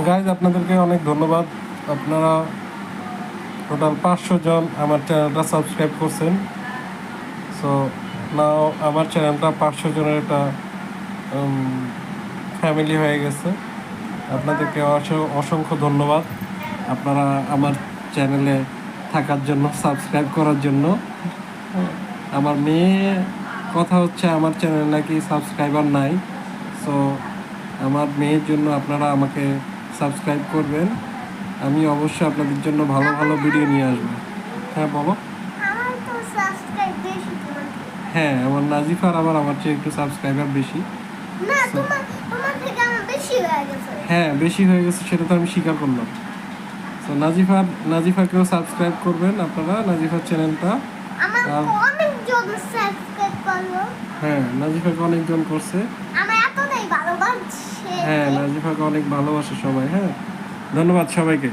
Guys আপনাদেরকে অনেক ধন্যবাদ। আপনারা টোটাল 500 জন আমার চ্যানেলটা সাবস্ক্রাইব করছেন। সো নাও আমার চ্যানেলটা 500 জনের একটা ফ্যামিলি হয়ে গেছে। আপনাদেরকে অসংখ্য ধন্যবাদ আপনারা আমার চ্যানেলে থাকার জন্য, সাবস্ক্রাইব করার জন্য। আমার মেয়ে কথা হচ্ছে আমার চ্যানেল নাকি সাবস্ক্রাইবার নাই। সো আমার মেয়ের জন্য আপনারা আমাকে সাবস্ক্রাইব করবেন। আমি অবশ্যই আপনাদের জন্য ভালো ভালো ভিডিও নিয়ে আসবো। হ্যাঁ বলো। হ্যাঁ, আমার নাজিফার আমার চেয়ে একটু সাবস্ক্রাইবার বেশি। হ্যাঁ, বেশি হয়ে গেছে, সেটা তো আমি স্বীকার করলাম। তো নাজিফাকেও সাবস্ক্রাইব করবেন আপনারা, নাজিফার চ্যানেলটা। হ্যাঁ, নাজিফাকে অনেকজন করছে। হ্যাঁ, নাজিফাকে অনেক ভালোবাসে সবাই। হ্যাঁ, ধন্যবাদ সবাইকে।